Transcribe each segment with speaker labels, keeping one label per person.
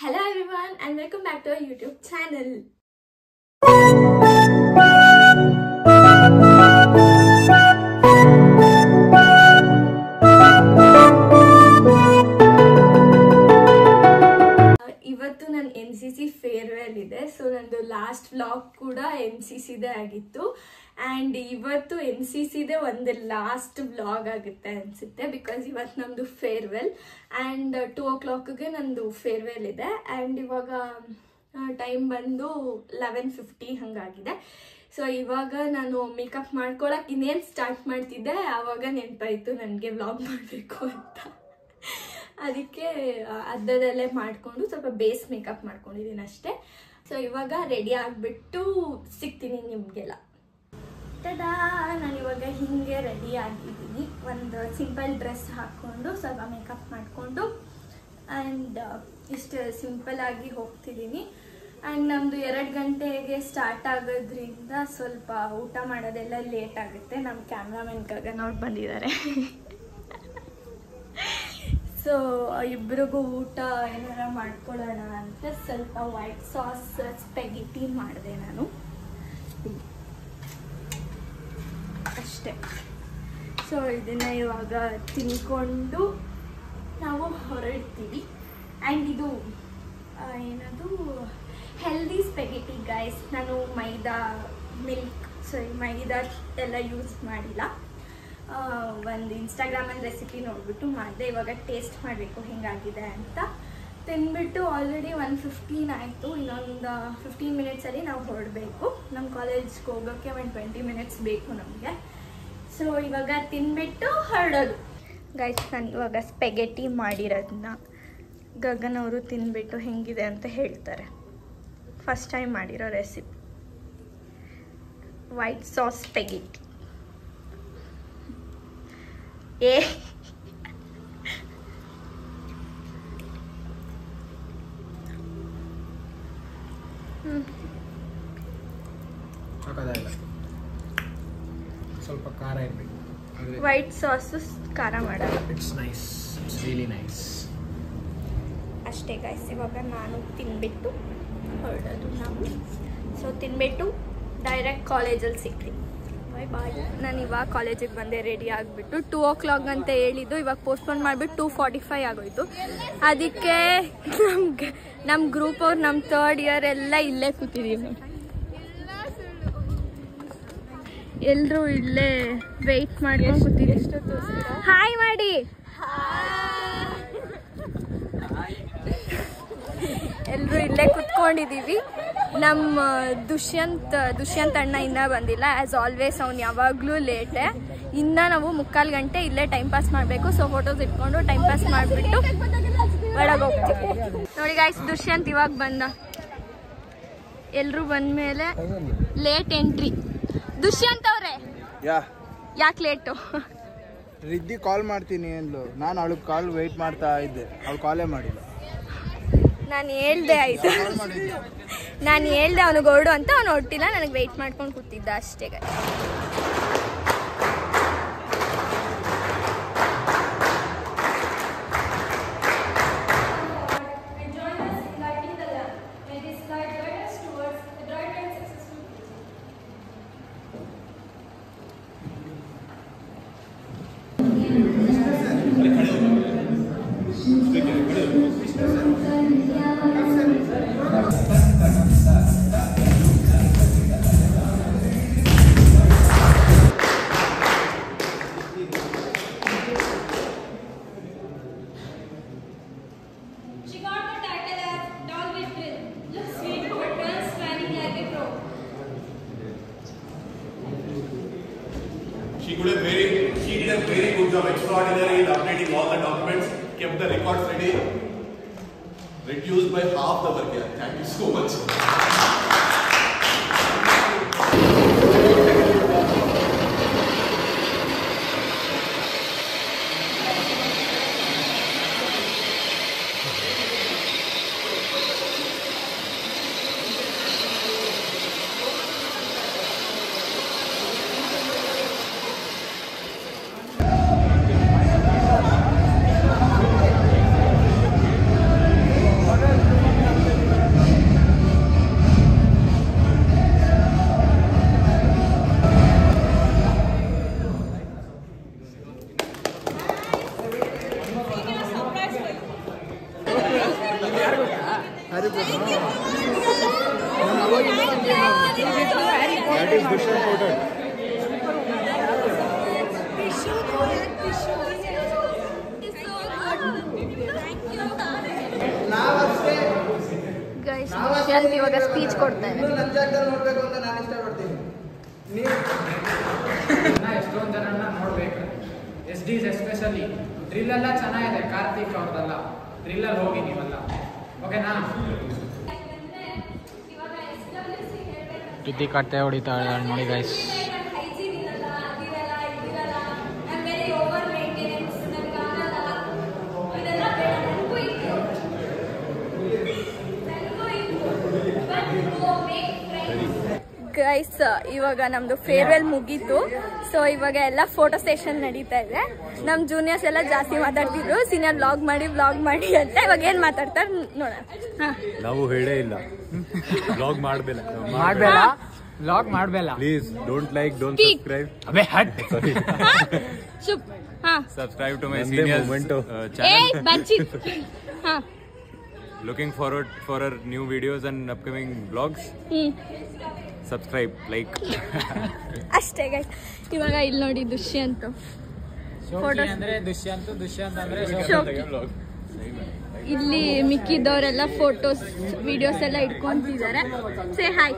Speaker 1: Hello everyone and welcome back to our YouTube channel. ಇವತ್ತು ನನ್ನ NCC farewell ಇದೆ. So ನಂದು ಲಾಸ್ಟ್ ವ್ಲಾಗ್ ಕೂಡ NCC ದೇ ಆಗಿತ್ತು ಆ್ಯಂಡ್ ಇವತ್ತು NCC ದೇ ಒಂದು ಲಾಸ್ಟ್ ವ್ಲಾಗ್ ಆಗುತ್ತೆ ಅನಿಸುತ್ತೆ. ಬಿಕಾಸ್ ಇವತ್ತು ನಮ್ಮದು ಫೇರ್ವೆಲ್ ಆ್ಯಂಡ್ 2 o'clockಗೆ ನಂದು ಫೇರ್ವೆಲ್ ಇದೆ ಆ್ಯಂಡ್ ಇವಾಗ ಟೈಮ್ ಬಂದು 11:50 ಹಂಗಾಗಿದೆ. ಸೊ ಇವಾಗ ನಾನು ಮೇಕಪ್ ಮಾಡ್ಕೊಳಕ್ಕೆ ಇನ್ನೇನು ಸ್ಟಾರ್ಟ್ ಮಾಡ್ತಿದ್ದೆ ಆವಾಗ ನೆನಪಾಯಿತು ನನಗೆ ವ್ಲಾಗ್ ಮಾಡಬೇಕು ಅಂತ. ಅದಕ್ಕೆ ಅರ್ಧದಲ್ಲೇ ಮಾಡಿಕೊಂಡು ಸ್ವಲ್ಪ ಬೇಸ್ ಮೇಕಪ್ ಮಾಡ್ಕೊಂಡಿದ್ದೀನಿ ಅಷ್ಟೇ. ಸೊ ಇವಾಗ ರೆಡಿ ಆಗಿಬಿಟ್ಟು ಸಿಗ್ತೀನಿ ನಿಮಗೆಲ್ಲ. ತದಾ ನಾನಿವಾಗ ಹೀಗೆ ರೆಡಿ ಆಗಿದ್ದೀನಿ. ಒಂದು ಸಿಂಪಲ್ ಡ್ರೆಸ್ ಹಾಕ್ಕೊಂಡು ಸ್ವಲ್ಪ ಮೇಕಪ್ ಮಾಡಿಕೊಂಡು ಆ್ಯಂಡ್ ಇಷ್ಟು ಸಿಂಪಲ್ಲಾಗಿ ಹೋಗ್ತಿದ್ದೀನಿ. ಆ್ಯಂಡ್ ನಮ್ಮದು 2 ಗಂಟೆಗೆ ಸ್ಟಾರ್ಟ್ ಆಗೋದ್ರಿಂದ ಸ್ವಲ್ಪ ಊಟ ಮಾಡೋದೆಲ್ಲ ಲೇಟ್ ಆಗುತ್ತೆ. ನಮ್ಮ ಕ್ಯಾಮ್ರಾಮನ್ ಗಗನವ್ರು ಬಂದಿದ್ದಾರೆ. ಸೊ ಇಬ್ರಿಗೂ ಊಟ ಏನಾರ ಮಾಡ್ಕೊಳ್ಳೋಣ ಅಂತ ಸ್ವಲ್ಪ ವೈಟ್ ಸಾಸ್ ಸ್ಪೆಗೆಟಿ ಮಾಡಿದೆ ನಾನು ಅಷ್ಟೇ. ಸೊ ಇದನ್ನು ಇವಾಗ ತಿನ್ಕೊಂಡು ನಾವು ಹೊರಡ್ತೀವಿ. ಆ್ಯಂಡ್ ಇದು ಏನದು ಹೆಲ್ದಿ ಸ್ಪೆಗೆಟಿ ಗೈಸ್. ನಾನು ಮೈದಾ ಮೈದಾ ಎಲ್ಲ ಯೂಸ್ ಮಾಡಿಲ್ಲ. ಒಂದು ಇನ್ಸ್ಟಾಗ್ರಾಮಲ್ಲಿ ರೆಸಿಪಿ ನೋಡಿಬಿಟ್ಟು ಮಾಡಿದೆ. ಇವಾಗ ಟೇಸ್ಟ್ ಮಾಡಬೇಕು ಹೆಂಗಾಗಿದೆ ಅಂತ. ತಿಂದ್ಬಿಟ್ಟು ಆಲ್ರೆಡಿ 1:15 ಆಯಿತು. ಇನ್ನೊಂದು 15 ಮಿನಿಟ್ಸಲ್ಲಿ ನಾವು ಹೊರಡಬೇಕು. ನಮ್ಮ ಕಾಲೇಜ್ಗೆ ಹೋಗೋಕ್ಕೆ ಒಂದು 20 ಮಿನಿಟ್ಸ್ ಬೇಕು ನಮಗೆ. ಸೊ ಇವಾಗ ತಿಂದ್ಬಿಟ್ಟು ಹೊರಡೋದು ಗೈಸ್. ನಾನು ಇವಾಗ ಸ್ಪೆಗೆಟಿ ಮಾಡಿರೋದನ್ನ ಗಗನ್ ಅವರು ತಿಂದ್ಬಿಟ್ಟು ಹೆಂಗಿದೆ ಅಂತ ಹೇಳ್ತಾರೆ. ಫಸ್ಟ್ ಟೈಮ್ ಮಾಡಿರೋ ರೆಸಿಪಿ ವೈಟ್ ಸಾಸ್ ಸ್ಪೆಗೆಟಿ. ಏ
Speaker 2: ಸ್ವಲ್ಪ ಖಾರ ಇರಬೇಕು.
Speaker 1: ವೈಟ್ ಸಾಸ್ ಖಾರ ಮಾಡೋದು.
Speaker 2: It's nice, it's really nice.
Speaker 1: ಅಷ್ಟೇ ಗೈಸ್. ಇವಾಗ ನಾನು ತಿನ್ಬಿಟ್ಟು ಹೊರಡೋದು ನಾವು. ಸೊ ತಿನ್ಬಿಟ್ಟು ಡೈರೆಕ್ಟ್ ಕಾಲೇಜಲ್ಲಿ ಸಿಗ್ತೀನಿ. ಬಾಯ್ ಬಾಯ್. ನಾನು ಇವಾಗ ಕಾಲೇಜಿಗೆ ಬಂದೆ ರೆಡಿ ಆಗಿಬಿಟ್ಟು. 2 o'clock ಅಂತ ಹೇಳಿದ್ದು, ಇವಾಗ ಪೋಸ್ಟ್ಪೋನ್ ಮಾಡಿಬಿಟ್ಟು 2:45 ಆಗೋಯ್ತು. ಅದಕ್ಕೆ ನಮ್ಮ ಗ್ರೂಪ್ ಅವ್ರು ನಮ್ಮ 3rd year ಎಲ್ಲ ಇಲ್ಲೇ ಕೂತಿದ್ದೀವಿ. ಎಲ್ಲರೂ ಇಲ್ಲೇ ವೆಯ್ಟ್ ಮಾಡ್ಕೊಂಡು ಕೂತಿದ್ದೀವಿ. ಹಾಯ್ ಮಾಡಿ. ಎಲ್ಲರೂ ಇಲ್ಲೇ ಕುತ್ಕೊಂಡಿದ್ದೀವಿ. ನಮ್ಮ ದುಷ್ಯಂತ್ ಅಣ್ಣ ಇನ್ನೂ ಬಂದಿಲ್ಲ. ಆ್ಯಸ್ ಆಲ್ವೇಸ್ ಅವ್ನು ಯಾವಾಗಲೂ ಲೇಟೆ. ಇನ್ನೂ ನಾವು 3/4 ಗಂಟೆ ಇಲ್ಲೇ ಟೈಮ್ ಪಾಸ್ ಮಾಡಬೇಕು. ಸೊ ಫೋಟೋಸ್ ಇಟ್ಕೊಂಡು ಟೈಮ್ ಪಾಸ್ ಮಾಡಿಬಿಟ್ಟು ಒಳಗೆ ಹೋಗ್ತೀವಿ. ನೋಡಿ ಗಾಯ್ಸ್, ದುಷ್ಯಂತ್ ಇವಾಗ ಬಂದ. ಎಲ್ಲರೂ ಬಂದಮೇಲೆ ಲೇಟ್ ಎಂಟ್ರಿ. ದುಷ್ಯಂತ್ ಅವರೇ ಯಾಕೆ ಲೇಟು?
Speaker 2: ರಿದ್ದಿ ಕಾಲ್ ಮಾಡ್ತೀನಿ ಅಂದ್ಲು. ನಾನು ಅವಳಿಗೆ ಕಾಲ್ ವೆಯ್ಟ್ ಮಾಡ್ತಾ ಇದ್ದೆ. ಅವಳು ಕಾಲೇ ಮಾಡಿಲ್ಲ.
Speaker 1: ನಾನು ಹೇಳ್ದೆ ಆಯ್ತು. ನಾನು ಹೇಳ್ದೆ ಅವನಿಗೆ ಹೊರಡು ಅಂತ. ಅವನು ಹೊರಟಿಲ್ಲ. ನನಗೆ ವೆಯ್ಟ್ ಮಾಡ್ಕೊಂಡು ಕೂತಿದ್ದ ಅಷ್ಟೇ.
Speaker 3: She did a very good job, extraordinary in updating all the documents, kept the records ready, reduced by half the work. Yeah, thank you so much.
Speaker 1: Dushyant ಇವಾಗ ಸ್ಪೀಚ್ ಕೊಡ್ತಾರೆ.
Speaker 2: ನೋಡ್ಬೇಕು ಅಂತ ನಾನು ಇಷ್ಟಪಡ್ತೀನಿ.
Speaker 4: ಎಷ್ಟೊಂದು ಜನನ ನೋಡ್ಬೇಕು. SDs ಎಸ್ಪೆಷಲಿ ಡ್ರಿಲ್ ಎಲ್ಲ ಚೆನ್ನಾಗಿದೆ. ಕಾರ್ತಿಕ್ ಅವ್ರದೆಲ್ಲ ಡ್ರಿಲ್ಲಲ್ಲಿ ಹೋಗಿ ನೀವೆಲ್ಲ ಓಕೆನಾ? ಕಿತ್ತಿ ಕಟ್ಟೆ ಹೊಡಿತಾಳೆ ನೋಡಿ ಗೈಸ್.
Speaker 1: ಗೈಸ್ ಇವಾಗ ನಮ್ದು ಫೇರ್ವೆಲ್ ಮುಗೀತು. ಸೊ ಇವಾಗ ಎಲ್ಲ ಫೋಟೋ ಸೆಷನ್ ನಡೀತಾ ಇದೆ. ನಮ್ಮ ಜೂನಿಯರ್ಸ್ ಎಲ್ಲ ಜಾಸ್ತಿ ಮಾತಾಡ್ತಿದ್ರು, ಸೀನಿಯರ್ ವ್ಲಾಗ್ ಮಾಡಿ ಅಂತ. ಇವಾಗ ಏನ್ ಮಾತಾಡ್ತಾರೆ ನೋಡೋಣ.
Speaker 5: ನಾವು ಹೇಳೇ ಇಲ್ಲ ವ್ಲಾಗ್ ಮಾಡಬೇಡ please. Don't like, don't subscribe.
Speaker 4: ಅಬೇ ಹಟ್.
Speaker 5: ಸಾರಿ.
Speaker 1: ಚುಪ್. ಹಾ,
Speaker 5: subscribe to my seniors channel.
Speaker 1: ಬಚ್ಚಿ. ಹಾ,
Speaker 5: looking forward for our new videos and upcoming vlogs. Subscribe, like.
Speaker 1: ಅಷ್ಟೇ ಗೈಸ್. ಇವಾಗ ಇಲ್ಲಿ ನೋಡಿ ದುಷ್ಯಂತ್
Speaker 4: ಫೋಟೋಸ್ ಅಂದ್ರೆ ದುಷ್ಯಂತ್ ಅಂದ್ರೆ
Speaker 1: ಇಲ್ಲಿ ಮಿಕ್ಕಿದವರೆಲ್ಲ ಫೋಟೋಸ್ ವಿಡಿಯೋಸ್ ಎಲ್ಲ ಇಟ್ಕೊಂತಿದ್ದಾರೆ. Say hi.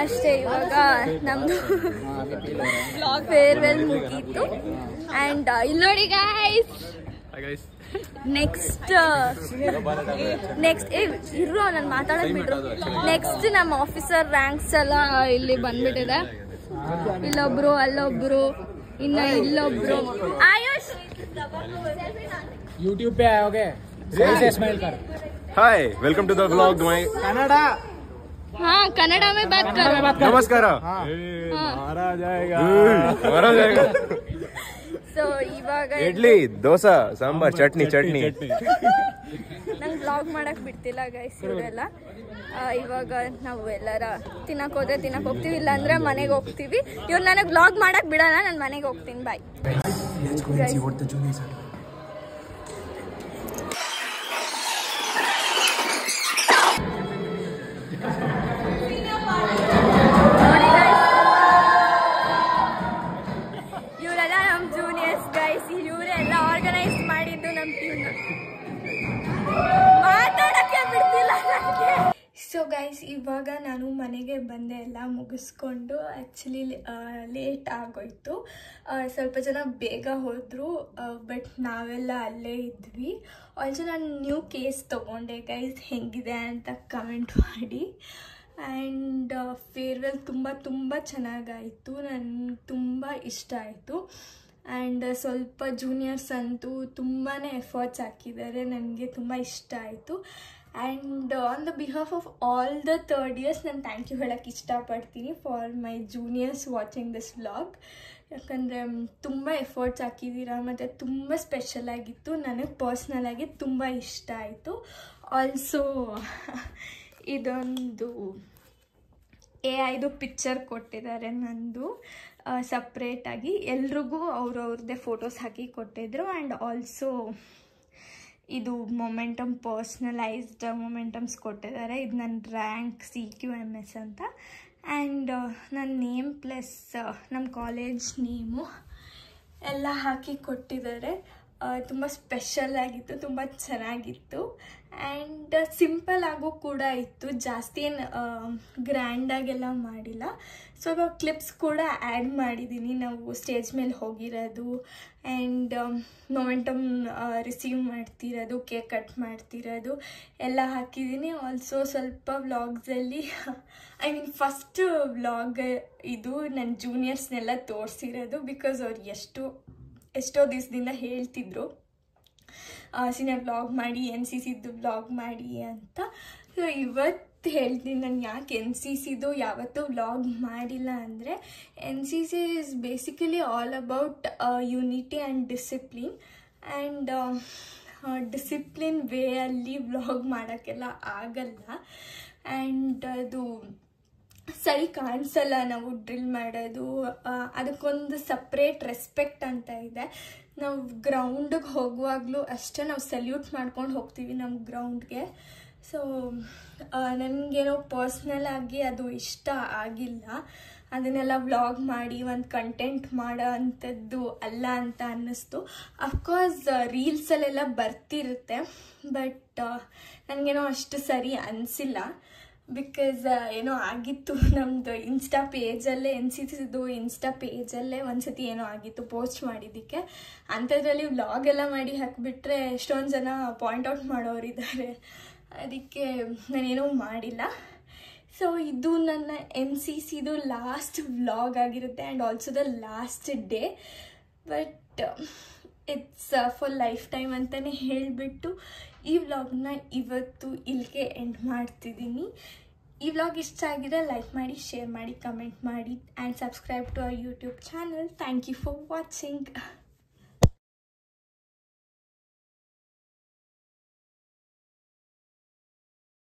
Speaker 1: ಅಷ್ಟೇ. ಇವಾಗ ನಮ್ದು ಫೇರ್ವೆಲ್ ಮುಗೀತು. ಅಂಡ್ ಇಲ್ಲಿ ನೋಡಿ ಗೈಸ್, ನೆಕ್ಸ್ಟ್ ಇರೋ ನಾನು ಮಾತಾಡೋದು ಬಿಡ್ರು. ನೆಕ್ಸ್ಟ್ ನಮ್ಮ ಆಫೀಸರ್ ರ್ಯಾಂಕ್ಸ್ ಎಲ್ಲ ಇಲ್ಲಿ ಬಂದ್ಬಿಟ್ಟಿದೆ. ಇಲ್ಲೊಬ್ರು, ಅಲ್ಲೊಬ್ರು, ಇನ್ನ ಇಲ್ಲೊಬ್ರು. ಆಯುಷ್
Speaker 4: यूट्यूब पे आओगे? स्माइल कर.
Speaker 5: Hi, welcome to the vlog my
Speaker 4: Kannada.
Speaker 1: हाँ, कन्नड़ा में बात करो.
Speaker 5: नमस्कार.
Speaker 4: मारा जाएगा.
Speaker 1: ಸೊ ಇವಾಗ
Speaker 5: ಇಡ್ಲಿ, ದೋಸಾ, ಸಾಂಬಾರ್, ಚಟ್ನಿ.
Speaker 1: ನಂಗೆ ಬ್ಲಾಗ್ ಮಾಡಕ್ ಬಿಡ್ತಿಲ್ಲ ಗೈಸ್ ಇವರೆಲ್ಲ. ಇವಾಗ ನಾವು ಎಲ್ಲರ ತಿನ್ನಕ್ ಹೋಗ್ತೀವಿ, ಇಲ್ಲಾಂದ್ರೆ ಮನೆಗೆ ಹೋಗ್ತೀವಿ. ಇವ್ರು ನನಗೆ ಬ್ಲಾಗ್ ಮಾಡಕ್ ಬಿಡಲ್ಲ, ನಾನು ಮನೆಗೆ ಹೋಗ್ತೀನಿ. ಬಾಯ್. ಇವರೆಲ್ಲ ನಮ್ಮ ಜೂನಿಯರ್ಸ್ ಗೈಸ್. ಇವರೆಲ್ಲ ಆರ್ಗನೈಸ್ ಮಾಡಿದ್ದು ನಮ್ಮ ಟೀಮ್ನ. ಮಾತಾಡಕ್ಕೆ ಬಿಡ್ತಿಲ್ಲ ನನಗೆ. ಸೊ ಗೈಸ್ ಇವಾಗ ನಾನು ಮನೆಗೆ ಬಂದೆ, ಎಲ್ಲ ಮುಗಿಸ್ಕೊಂಡು. ಆ್ಯಕ್ಚುಲಿ ಲೇಟ್ ಆಗೋಯ್ತು. ಸ್ವಲ್ಪ ಜನ ಬೇಗ ಹೋದರು, ಬಟ್ ನಾವೆಲ್ಲ ಅಲ್ಲೇ ಇದ್ವಿ. ಆಲ್ಸೋ ನಾನು ನ್ಯೂ ಕೇಸ್ ತೊಗೊಂಡೆ ಗೈಸ್. ಹೆಂಗಿದೆ ಅಂತ ಕಮೆಂಟ್ ಮಾಡಿ. ಆ್ಯಂಡ್ ಫೇರ್ವೆಲ್ ತುಂಬ ಚೆನ್ನಾಗಾಯಿತು. ನನಗೆ ತುಂಬ ಇಷ್ಟ ಆಯಿತು. ಆ್ಯಂಡ್ ಸ್ವಲ್ಪ ಜೂನಿಯರ್ಸ್ ಅಂತೂ ತುಂಬಾ ಎಫರ್ಟ್ಸ್ ಹಾಕಿದ್ದಾರೆ. ನನಗೆ ತುಂಬ ಇಷ್ಟ ಆಯಿತು. And on the behalf of all the third years ನಾನು ಥ್ಯಾಂಕ್ ಯು ಹೇಳೋಕ್ಕೆ ಇಷ್ಟಪಡ್ತೀನಿ for my juniors watching this vlog. ಯಾಕಂದರೆ ತುಂಬ ಎಫರ್ಟ್ಸ್ ಹಾಕಿದ್ದೀರಾ ಮತ್ತು ತುಂಬ ಸ್ಪೆಷಲ್ ಆಗಿತ್ತು. ನನಗೆ ಪರ್ಸ್ನಲಾಗಿ ತುಂಬ ಇಷ್ಟ ಆಯಿತು. ಆಲ್ಸೋ ಇದೊಂದು AI ಪಿಕ್ಚರ್ ಕೊಟ್ಟಿದ್ದಾರೆ ನಂದು ಸಪ್ರೇಟಾಗಿ. ಎಲ್ರಿಗೂ ಅವ್ರವ್ರದ್ದೇ ಫೋಟೋಸ್ ಹಾಕಿ ಕೊಟ್ಟಿದ್ರು. ಆ್ಯಂಡ್ ಆಲ್ಸೋ ಇದು ಮೊಮೆಂಟಮ್, ಪರ್ಸ್ನಲೈಸ್ಡ್ ಮೊಮೆಂಟಮ್ಸ್ ಕೊಟ್ಟಿದ್ದಾರೆ. ಇದು ನನ್ನ ರ್ಯಾಂಕ್ CQMS ಅಂತ. ಆ್ಯಂಡ್ ನನ್ನ ನೇಮ್ ಪ್ಲಸ್ ನಮ್ಮ ಕಾಲೇಜ್ ನೇಮು ಎಲ್ಲ ಹಾಕಿ ಕೊಟ್ಟಿದ್ದಾರೆ. ತುಂಬ ಸ್ಪೆಷಲ್ ಆಗಿತ್ತು, ತುಂಬ ಚೆನ್ನಾಗಿತ್ತು. ಆ್ಯಂಡ್ ಸಿಂಪಲ್ ಆಗು ಕೂಡ ಇತ್ತು, ಜಾಸ್ತಿ ಏನು ಗ್ರ್ಯಾಂಡಾಗೆಲ್ಲ ಮಾಡಿಲ್ಲ. ಸ್ವಲ್ಪ ಕ್ಲಿಪ್ಸ್ ಕೂಡ ಆ್ಯಡ್ ಮಾಡಿದ್ದೀನಿ. ನಾವು ಸ್ಟೇಜ್ ಮೇಲೆ ಹೋಗಿರೋದು ಆ್ಯಂಡ್ ಮೊಮೆಂಟಮ್ ರಿಸೀವ್ ಮಾಡ್ತಿರೋದು, ಕೇಕ್ ಕಟ್ ಮಾಡ್ತಿರೋದು ಎಲ್ಲ ಹಾಕಿದ್ದೀನಿ. ಆಲ್ಸೋ ಸ್ವಲ್ಪ ವ್ಲಾಗ್ಸಲ್ಲಿ ಫಸ್ಟ್ ವ್ಲಾಗ್ ಇದು ನನ್ನ ಜೂನಿಯರ್ಸ್ನೆಲ್ಲ ತೋರಿಸಿರೋದು. ಬಿಕಾಸ್ ಅವ್ರು ಎಷ್ಟೋ ದಿವಸದಿಂದ ಹೇಳ್ತಿದ್ರು ಸೀನಿಯರ್ ವ್ಲಾಗ್ ಮಾಡಿ, NCCದು ವ್ಲಾಗ್ ಮಾಡಿ ಅಂತ. ಸೊ ಇವತ್ತು ಹೇಳ್ತೀನಿ ನಾನು ಯಾಕೆ NCCದು ಯಾವತ್ತೂ ವ್ಲಾಗ್ ಮಾಡಿಲ್ಲ ಅಂದರೆ, NCC is basically all about unity and discipline. And discipline ವೇಯಲ್ಲಿ ವ್ಲಾಗ್ ಮಾಡೋಕ್ಕೆಲ್ಲ ಆಗಲ್ಲ. ಆ್ಯಂಡ್ ಅದು ಸರಿ ಕಾಣಿಸಲ್ಲ ನಾವು ಡ್ರಿಲ್ ಮಾಡೋದು. ಅದಕ್ಕೊಂದು ಸಪ್ರೇಟ್ ರೆಸ್ಪೆಕ್ಟ್ ಅಂತ ಇದೆ. ನಾವು ಗ್ರೌಂಡಿಗೆ ಹೋಗುವಾಗಲೂ ಅಷ್ಟೇ ನಾವು ಸಲ್ಯೂಟ್ ಮಾಡ್ಕೊಂಡು ಹೋಗ್ತೀವಿ ನಮ್ಮ ಗ್ರೌಂಡ್ಗೆ. ಸೊ ನನಗೇನೋ ಪರ್ಸ್ನಲ್ ಆಗಿ ಅದು ಇಷ್ಟ ಆಗಿಲ್ಲ, ಅದನ್ನೆಲ್ಲ ವ್ಲಾಗ್ ಮಾಡಿ ಒಂದು ಕಂಟೆಂಟ್ ಮಾಡೋ ಅಂಥದ್ದು ಅಲ್ಲ ಅಂತ ಅನ್ನಿಸ್ತು. ಅಫ್ಕೋರ್ಸ್ ರೀಲ್ಸಲ್ಲೆಲ್ಲ ಬರ್ತಿರುತ್ತೆ, ಬಟ್ ನನಗೇನೋ ಅಷ್ಟು ಸರಿ ಅನಿಸಿಲ್ಲ. ಬಿಕಾಸ್ ಏನೋ ಆಗಿತ್ತು ನಮ್ಮದು ಇನ್ಸ್ಟಾ ಪೇಜಲ್ಲೇ NCCದು ಇನ್ಸ್ಟಾ ಪೇಜಲ್ಲೇ ಒಂದ್ಸತಿ ಏನೋ ಆಗಿತ್ತು ಪೋಸ್ಟ್ ಮಾಡಿದ್ದಕ್ಕೆ. ಅಂಥದ್ರಲ್ಲಿ ವ್ಲಾಗ್ ಎಲ್ಲ ಮಾಡಿ ಹಾಕಿಬಿಟ್ರೆ ಎಷ್ಟೊಂದು ಜನ ಪಾಯಿಂಟ್ ಔಟ್ ಮಾಡೋರಿದ್ದಾರೆ, ಅದಕ್ಕೆ ನಾನೇನೂ ಮಾಡಿಲ್ಲ. ಸೊ ಇದು ನನ್ನ NCCದು ಲಾಸ್ಟ್ ವ್ಲಾಗ್ ಆಗಿರುತ್ತೆ and also the last day. But it's for life time ಅಂತಲೇ ಹೇಳಿಬಿಟ್ಟು ಈ ವ್ಲಾಗ್ನ ಇವತ್ತು ಇಲ್ಲಿಗೆ ಎಂಡ್ ಮಾಡ್ತಿದ್ದೀನಿ. ಈ ವ್ಲಾಗ್ ಇಷ್ಟ ಆಗಿದ್ರೆ ಲೈಕ್ ಮಾಡಿ, ಶೇರ್ ಮಾಡಿ, ಕಮೆಂಟ್ ಮಾಡಿ and subscribe to our YouTube channel. Thank you for watching.